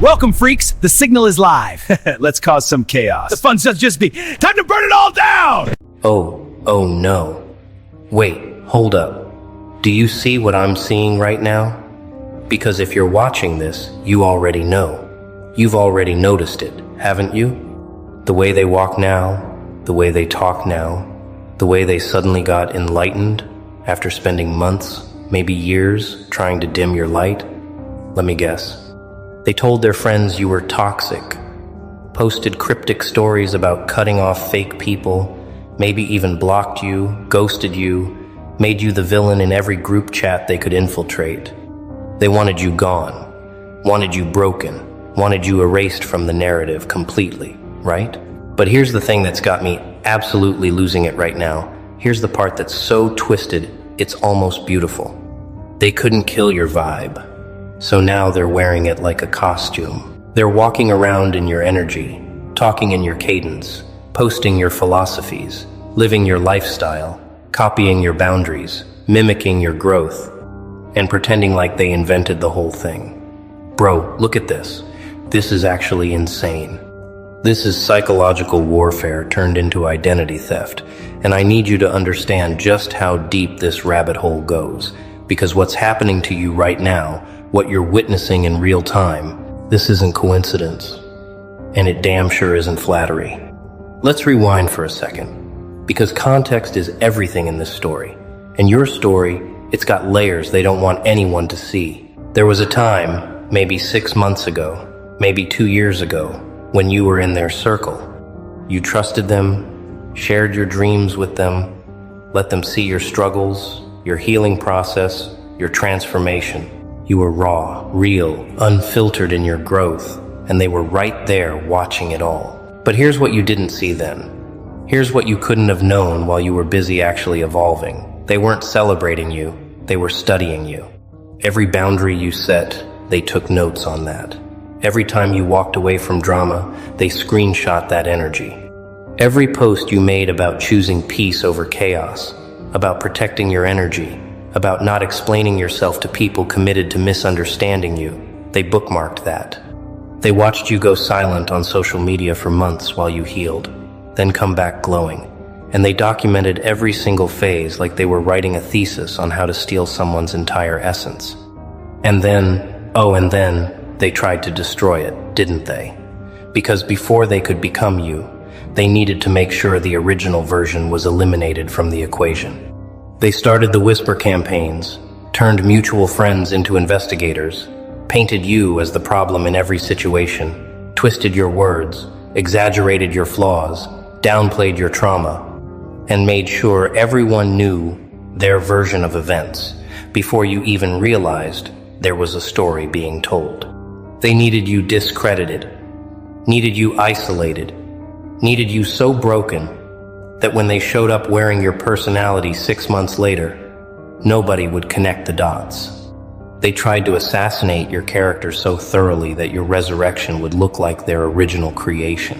Welcome, freaks. The signal is live. Let's cause some chaos. The fun's just be time to burn it all down! Oh no. Wait, hold up. Do you see what I'm seeing right now? Because if you're watching this, you already know. You've already noticed it, haven't you? The way they walk now, the way they talk now, the way they suddenly got enlightened after spending months, maybe years, trying to dim your light. Let me guess. They told their friends you were toxic, posted cryptic stories about cutting off fake people, maybe even blocked you, ghosted you, made you the villain in every group chat they could infiltrate. They wanted you gone, wanted you broken, wanted you erased from the narrative completely, right? But here's the thing that's got me absolutely losing it right now. Here's the part that's so twisted, it's almost beautiful. They couldn't kill your vibe. So now they're wearing it like a costume. They're walking around in your energy, talking in your cadence, posting your philosophies, living your lifestyle, copying your boundaries, mimicking your growth, and pretending like they invented the whole thing. Bro, look at this. This is actually insane. This is psychological warfare turned into identity theft, and I need you to understand just how deep this rabbit hole goes, because what's happening to you right now, what you're witnessing in real time, this isn't coincidence. And it damn sure isn't flattery. Let's rewind for a second, because context is everything in this story. And your story, it's got layers they don't want anyone to see. There was a time, maybe 6 months ago, maybe 2 years ago, when you were in their circle. You trusted them, shared your dreams with them, let them see your struggles, your healing process, your transformation. You were raw, real, unfiltered in your growth, and they were right there watching it all. But here's what you didn't see then. Here's what you couldn't have known while you were busy actually evolving. They weren't celebrating you, they were studying you. Every boundary you set, they took notes on that. Every time you walked away from drama, they screenshot that energy. Every post you made about choosing peace over chaos, about protecting your energy, about not explaining yourself to people committed to misunderstanding you, they bookmarked that. They watched you go silent on social media for months while you healed, then come back glowing. And they documented every single phase like they were writing a thesis on how to steal someone's entire essence. And then, they tried to destroy it, didn't they? Because before they could become you, they needed to make sure the original version was eliminated from the equation. They started the whisper campaigns, turned mutual friends into investigators, painted you as the problem in every situation, twisted your words, exaggerated your flaws, downplayed your trauma, and made sure everyone knew their version of events before you even realized there was a story being told. They needed you discredited, needed you isolated, needed you so broken that when they showed up wearing your personality 6 months later, nobody would connect the dots. They tried to assassinate your character so thoroughly that your resurrection would look like their original creation.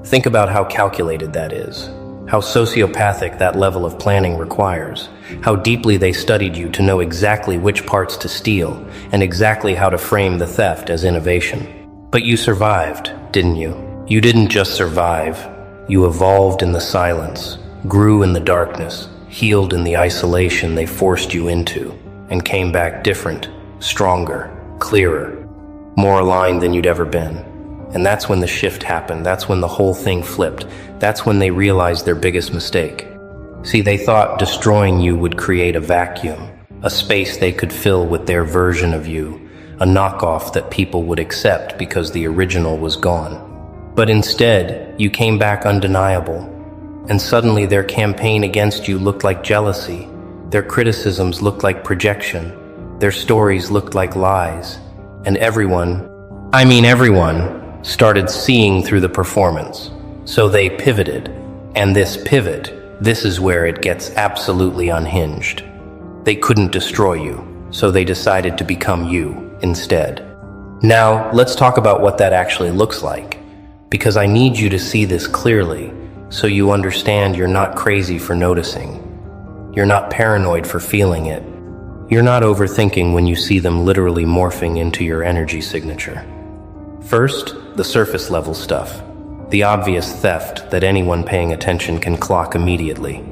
Think about how calculated that is, how sociopathic that level of planning requires, how deeply they studied you to know exactly which parts to steal and exactly how to frame the theft as innovation. But you survived, didn't you? You didn't just survive. You evolved in the silence, grew in the darkness, healed in the isolation they forced you into, and came back different, stronger, clearer, more aligned than you'd ever been. And that's when the shift happened. That's when the whole thing flipped. That's when they realized their biggest mistake. See, they thought destroying you would create a vacuum, a space they could fill with their version of you, a knockoff that people would accept because the original was gone. But instead, you came back undeniable, and suddenly their campaign against you looked like jealousy, their criticisms looked like projection, their stories looked like lies, and everyone started seeing through the performance. So they pivoted, and this pivot, this is where it gets absolutely unhinged. They couldn't destroy you, so they decided to become you instead. Now, let's talk about what that actually looks like. Because I need you to see this clearly so you understand you're not crazy for noticing. You're not paranoid for feeling it. You're not overthinking when you see them literally morphing into your energy signature. First, the surface level stuff. The obvious theft that anyone paying attention can clock immediately.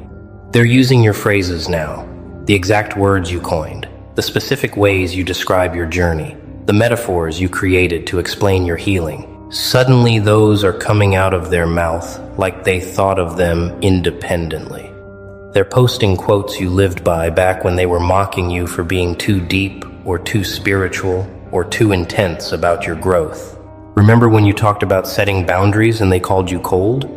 They're using your phrases now, the exact words you coined, the specific ways you describe your journey, the metaphors you created to explain your healing. Suddenly those are coming out of their mouth like they thought of them independently. They're posting quotes you lived by back when they were mocking you for being too deep or too spiritual or too intense about your growth. Remember when you talked about setting boundaries and they called you cold?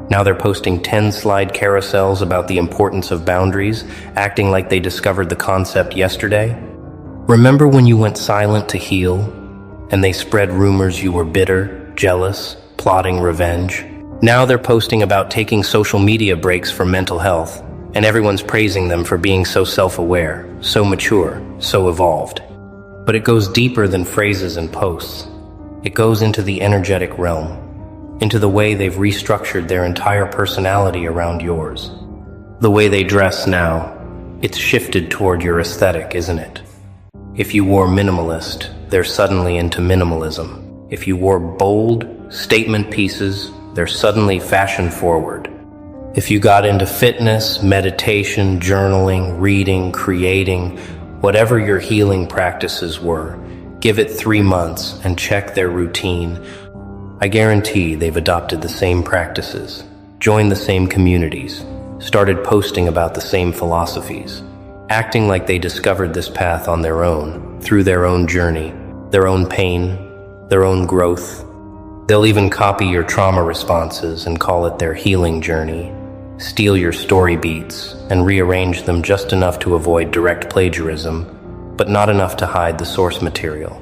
Now they're posting 10 slide carousels about the importance of boundaries, acting like they discovered the concept yesterday. Remember when you went silent to heal, and they spread rumors you were bitter, jealous, plotting revenge? Now they're posting about taking social media breaks for mental health, and everyone's praising them for being so self-aware, so mature, so evolved. But it goes deeper than phrases and posts. It goes into the energetic realm, into the way they've restructured their entire personality around yours. The way they dress now, it's shifted toward your aesthetic, isn't it? If you wore minimalist, they're suddenly into minimalism. If you wore bold, statement pieces, they're suddenly fashion forward. If you got into fitness, meditation, journaling, reading, creating, whatever your healing practices were, give it 3 months and check their routine. I guarantee they've adopted the same practices, joined the same communities, started posting about the same philosophies, acting like they discovered this path on their own, through their own journey, their own pain, their own growth. They'll even copy your trauma responses and call it their healing journey, steal your story beats and rearrange them just enough to avoid direct plagiarism, but not enough to hide the source material.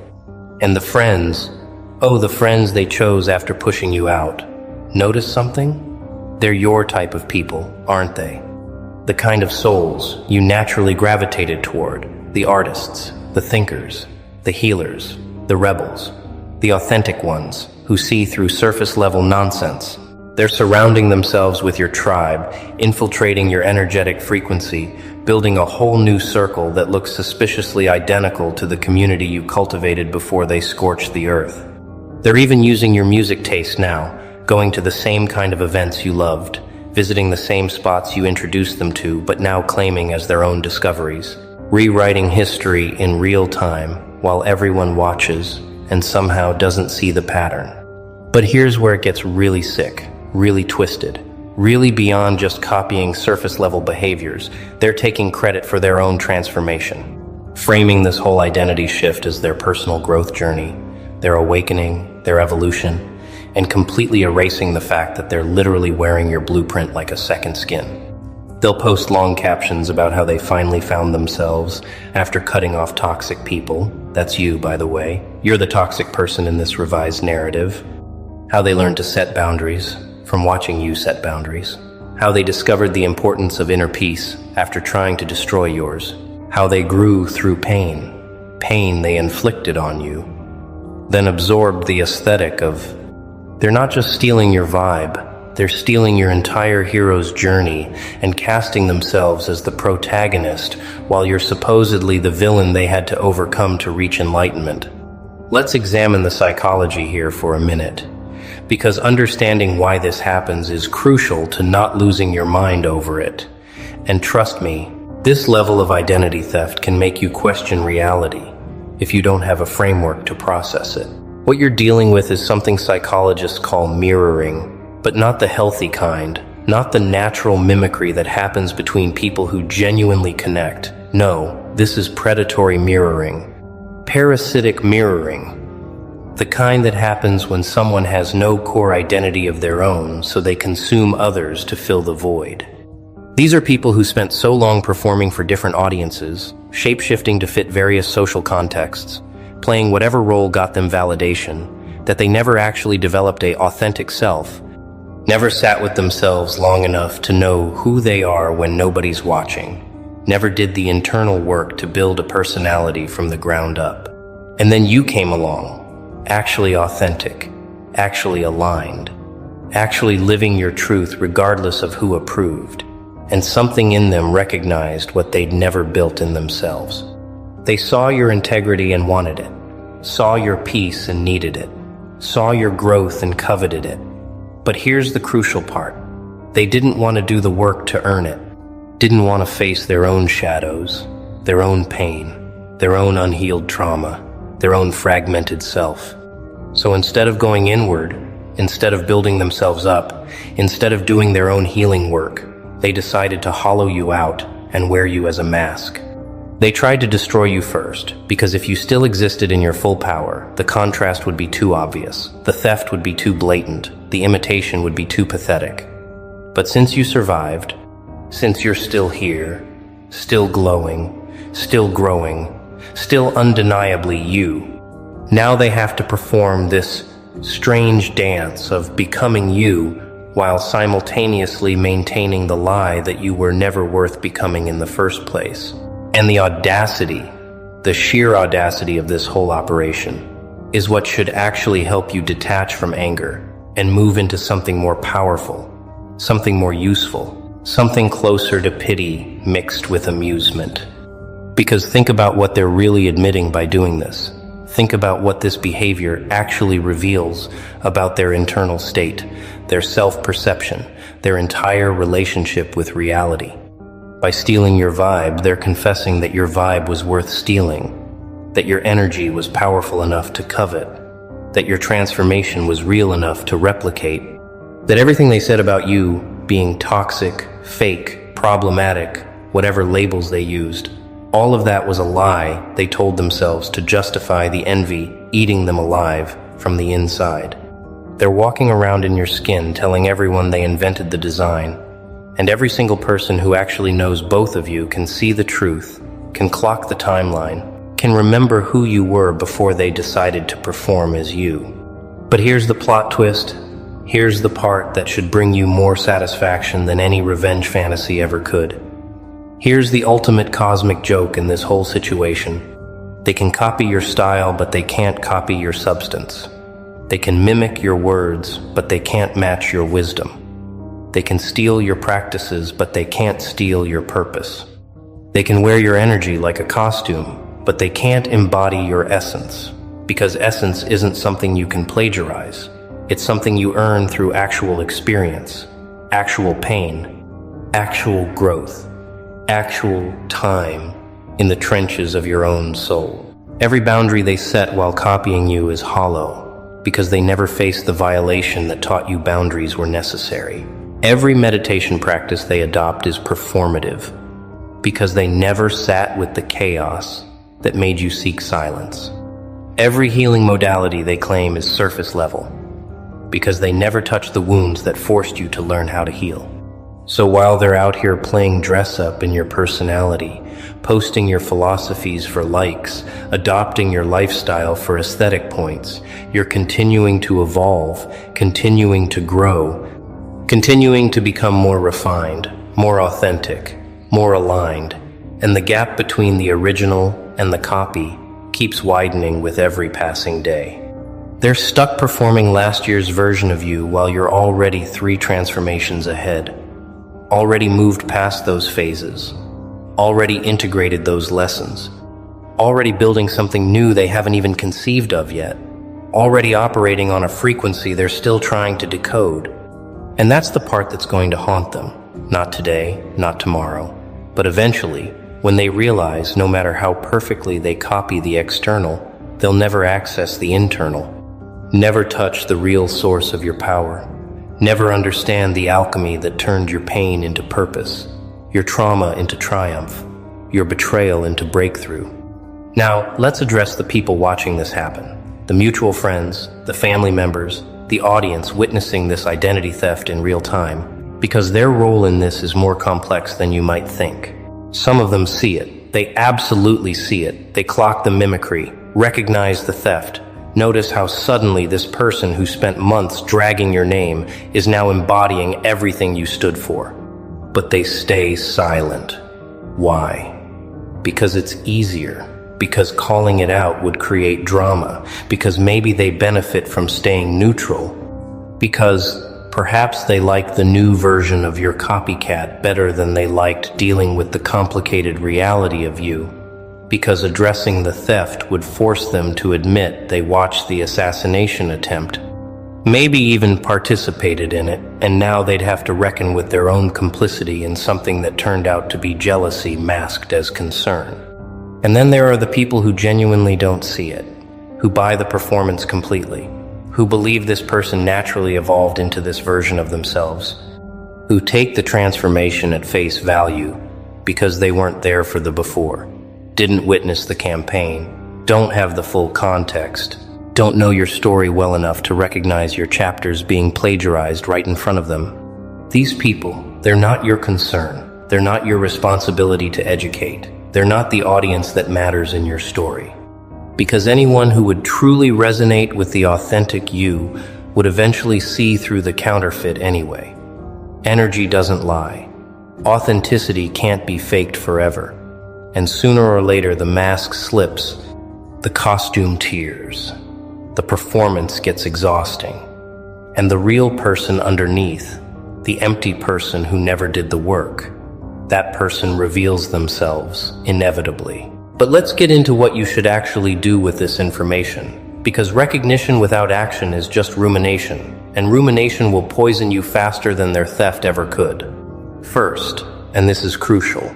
And the friends they chose after pushing you out. Notice something? They're your type of people, aren't they? The kind of souls you naturally gravitated toward. The artists, the thinkers, the healers, the rebels, the authentic ones who see through surface-level nonsense. They're surrounding themselves with your tribe, infiltrating your energetic frequency, building a whole new circle that looks suspiciously identical to the community you cultivated before they scorched the earth. They're even using your music taste now, going to the same kind of events you loved, visiting the same spots you introduced them to, but now claiming as their own discoveries, rewriting history in real time while everyone watches and somehow doesn't see the pattern. But here's where it gets really sick, really twisted, really beyond just copying surface-level behaviors. They're taking credit for their own transformation, framing this whole identity shift as their personal growth journey, their awakening, their evolution, and completely erasing the fact that they're literally wearing your blueprint like a second skin. They'll post long captions about how they finally found themselves after cutting off toxic people. That's you, by the way. You're the toxic person in this revised narrative. How they learned to set boundaries from watching you set boundaries. How they discovered the importance of inner peace after trying to destroy yours. How they grew through pain they inflicted on you. Then absorbed the aesthetic of... They're not just stealing your vibe, they're stealing your entire hero's journey and casting themselves as the protagonist while you're supposedly the villain they had to overcome to reach enlightenment. Let's examine the psychology here for a minute, because understanding why this happens is crucial to not losing your mind over it. And trust me, this level of identity theft can make you question reality if you don't have a framework to process it. What you're dealing with is something psychologists call mirroring, but not the healthy kind, not the natural mimicry that happens between people who genuinely connect. No, this is predatory mirroring, parasitic mirroring, the kind that happens when someone has no core identity of their own, so they consume others to fill the void. These are people who spent so long performing for different audiences, shape-shifting to fit various social contexts, playing whatever role got them validation, that they never actually developed an authentic self, never sat with themselves long enough to know who they are when nobody's watching, never did the internal work to build a personality from the ground up. And then you came along, actually authentic, actually aligned, actually living your truth regardless of who approved. And something in them recognized what they'd never built in themselves. They saw your integrity and wanted it, saw your peace and needed it, saw your growth and coveted it. But here's the crucial part. They didn't want to do the work to earn it, didn't want to face their own shadows, their own pain, their own unhealed trauma, their own fragmented self. So instead of going inward, instead of building themselves up, instead of doing their own healing work, they decided to hollow you out and wear you as a mask. They tried to destroy you first, because if you still existed in your full power, the contrast would be too obvious, the theft would be too blatant, the imitation would be too pathetic. But since you survived, since you're still here, still glowing, still growing, still undeniably you, now they have to perform this strange dance of becoming you while simultaneously maintaining the lie that you were never worth becoming in the first place. And the audacity, the sheer audacity of this whole operation is what should actually help you detach from anger and move into something more powerful, something more useful, something closer to pity mixed with amusement. Because think about what they're really admitting by doing this. Think about what this behavior actually reveals about their internal state, their self-perception, their entire relationship with reality. By stealing your vibe, they're confessing that your vibe was worth stealing, that your energy was powerful enough to covet, that your transformation was real enough to replicate, that everything they said about you being toxic, fake, problematic, whatever labels they used, all of that was a lie they told themselves to justify the envy eating them alive from the inside. They're walking around in your skin telling everyone they invented the design, and every single person who actually knows both of you can see the truth, can clock the timeline, can remember who you were before they decided to perform as you. But here's the plot twist. Here's the part that should bring you more satisfaction than any revenge fantasy ever could. Here's the ultimate cosmic joke in this whole situation. They can copy your style, but they can't copy your substance. They can mimic your words, but they can't match your wisdom. They can steal your practices, but they can't steal your purpose. They can wear your energy like a costume, but they can't embody your essence, because essence isn't something you can plagiarize. It's something you earn through actual experience, actual pain, actual growth, actual time in the trenches of your own soul. Every boundary they set while copying you is hollow, because they never faced the violation that taught you boundaries were necessary. Every meditation practice they adopt is performative, because they never sat with the chaos that made you seek silence. Every healing modality they claim is surface level, because they never touched the wounds that forced you to learn how to heal. So while they're out here playing dress-up in your personality, posting your philosophies for likes, adopting your lifestyle for aesthetic points, you're continuing to evolve, continuing to grow, continuing to become more refined, more authentic, more aligned, and the gap between the original and the copy keeps widening with every passing day. They're stuck performing last year's version of you while you're already 3 transformations ahead, already moved past those phases, already integrated those lessons, already building something new they haven't even conceived of yet, already operating on a frequency they're still trying to decode. And that's the part that's going to haunt them. Not today, not tomorrow, but eventually, when they realize no matter how perfectly they copy the external, they'll never access the internal, never touch the real source of your power, never understand the alchemy that turned your pain into purpose, your trauma into triumph, your betrayal into breakthrough. Now, let's address the people watching this happen, the mutual friends, the family members, the audience witnessing this identity theft in real time, because their role in this is more complex than you might think. Some of them see it. They absolutely see it. They clock the mimicry, recognize the theft. Notice how suddenly this person who spent months dragging your name is now embodying everything you stood for. But they stay silent. Why? Because it's easier. Because calling it out would create drama, because maybe they benefit from staying neutral, because perhaps they like the new version of your copycat better than they liked dealing with the complicated reality of you, because addressing the theft would force them to admit they watched the assassination attempt, maybe even participated in it, and now they'd have to reckon with their own complicity in something that turned out to be jealousy masked as concern. And then there are the people who genuinely don't see it, who buy the performance completely, who believe this person naturally evolved into this version of themselves, who take the transformation at face value because they weren't there for the before, didn't witness the campaign, don't have the full context, don't know your story well enough to recognize your chapters being plagiarized right in front of them. These people, they're not your concern. They're not your responsibility to educate. They're not the audience that matters in your story. Because anyone who would truly resonate with the authentic you would eventually see through the counterfeit anyway. Energy doesn't lie. Authenticity can't be faked forever. And sooner or later the mask slips, the costume tears, the performance gets exhausting, and the real person underneath, the empty person who never did the work, that person reveals themselves inevitably. But let's get into what you should actually do with this information, because recognition without action is just rumination, and rumination will poison you faster than their theft ever could. First, and this is crucial,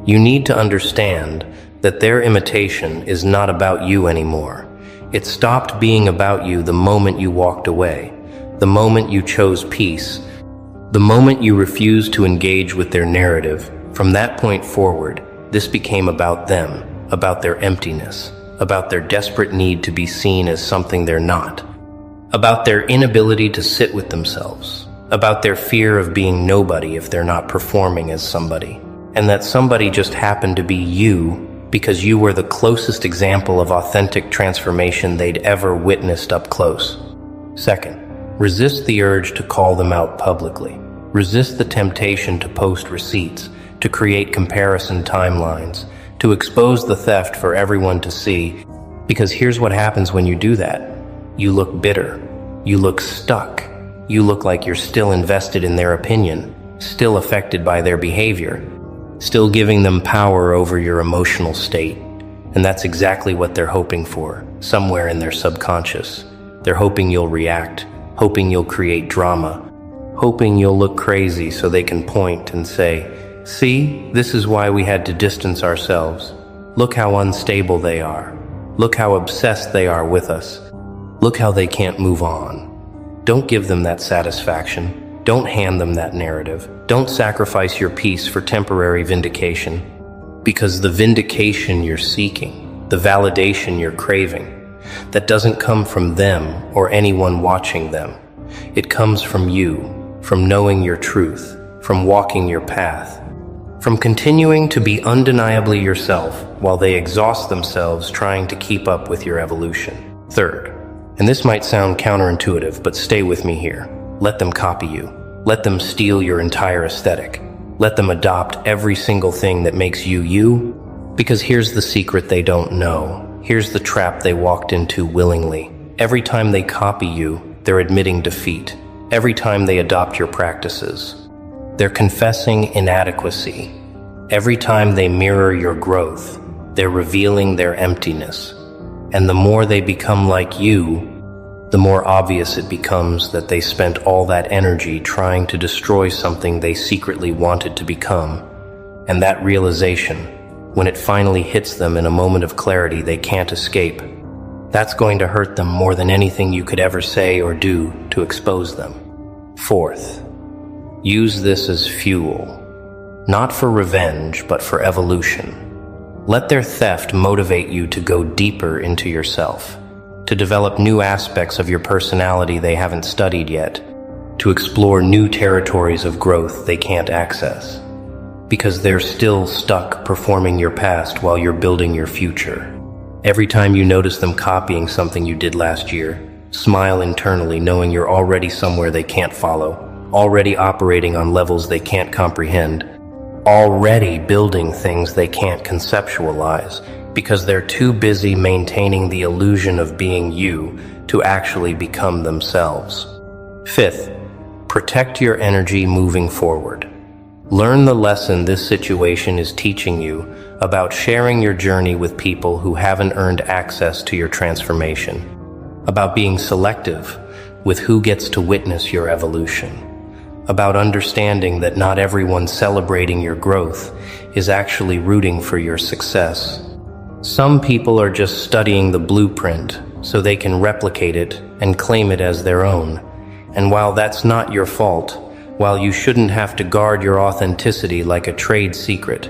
you need to understand that their imitation is not about you anymore. It stopped being about you the moment you walked away, the moment you chose peace, the moment you refused to engage with their narrative. From that point forward, this became about them, about their emptiness, about their desperate need to be seen as something they're not, about their inability to sit with themselves, about their fear of being nobody if they're not performing as somebody, and that somebody just happened to be you because you were the closest example of authentic transformation they'd ever witnessed up close. Second, resist the urge to call them out publicly. Resist the temptation to post receipts, to create comparison timelines, to expose the theft for everyone to see, because here's what happens when you do that. You look bitter. You look stuck. You look like you're still invested in their opinion, still affected by their behavior, still giving them power over your emotional state. And that's exactly what they're hoping for, somewhere in their subconscious. They're hoping you'll react, hoping you'll create drama, hoping you'll look crazy so they can point and say, "See, this is why we had to distance ourselves. Look how unstable they are. Look how obsessed they are with us. Look how they can't move on." Don't give them that satisfaction. Don't hand them that narrative. Don't sacrifice your peace for temporary vindication. Because the vindication you're seeking, the validation you're craving, that doesn't come from them or anyone watching them. It comes from you, from knowing your truth, from walking your path, from continuing to be undeniably yourself while they exhaust themselves trying to keep up with your evolution. Third, and this might sound counterintuitive, but stay with me here. Let them copy you. Let them steal your entire aesthetic. Let them adopt every single thing that makes you you. Because here's the secret they don't know. Here's the trap they walked into willingly. Every time they copy you, they're admitting defeat. Every time they adopt your practices, they're confessing inadequacy. Every time they mirror your growth, they're revealing their emptiness. And the more they become like you, the more obvious it becomes that they spent all that energy trying to destroy something they secretly wanted to become. And that realization, when it finally hits them in a moment of clarity they can't escape, that's going to hurt them more than anything you could ever say or do to expose them. Fourth, use this as fuel, not for revenge, but for evolution. Let their theft motivate you to go deeper into yourself, to develop new aspects of your personality they haven't studied yet, to explore new territories of growth they can't access, because they're still stuck performing your past while you're building your future. Every time you notice them copying something you did last year, smile internally knowing you're already somewhere they can't follow, already operating on levels they can't comprehend, already building things they can't conceptualize, because they're too busy maintaining the illusion of being you to actually become themselves. Fifth, protect your energy moving forward. Learn the lesson this situation is teaching you about sharing your journey with people who haven't earned access to your transformation, about being selective with who gets to witness your evolution, about understanding that not everyone celebrating your growth is actually rooting for your success. Some people are just studying the blueprint so they can replicate it and claim it as their own. And while that's not your fault, while you shouldn't have to guard your authenticity like a trade secret,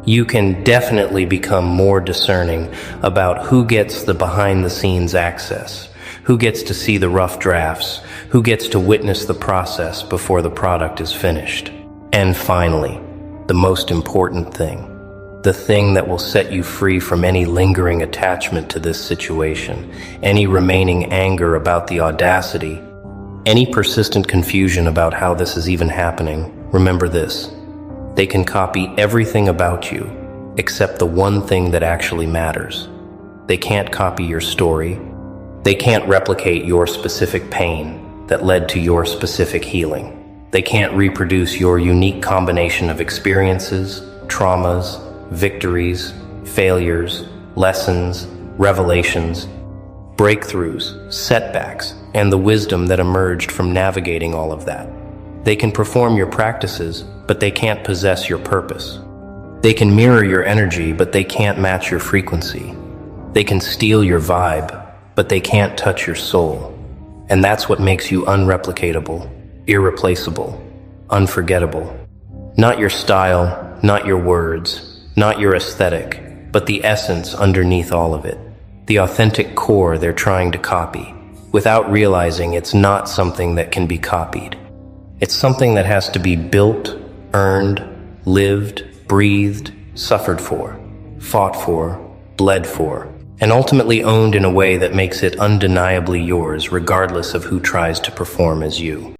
you can definitely become more discerning about who gets the behind-the-scenes access, who gets to see the rough drafts, who gets to witness the process before the product is finished. And finally, the most important thing, the thing that will set you free from any lingering attachment to this situation, any remaining anger about the audacity, any persistent confusion about how this is even happening. Remember this: they can copy everything about you except the one thing that actually matters. They can't copy your story. They can't replicate your specific pain that led to your specific healing. They can't reproduce your unique combination of experiences, traumas, victories, failures, lessons, revelations, breakthroughs, setbacks, and the wisdom that emerged from navigating all of that. They can perform your practices, but they can't possess your purpose. They can mirror your energy, but they can't match your frequency. They can steal your vibe, but they can't touch your soul. And that's what makes you unreplicatable, irreplaceable, unforgettable. Not your style, not your words, not your aesthetic, but the essence underneath all of it. The authentic core they're trying to copy, without realizing it's not something that can be copied. It's something that has to be built, earned, lived, breathed, suffered for, fought for, bled for, and ultimately owned in a way that makes it undeniably yours regardless of who tries to perform as you.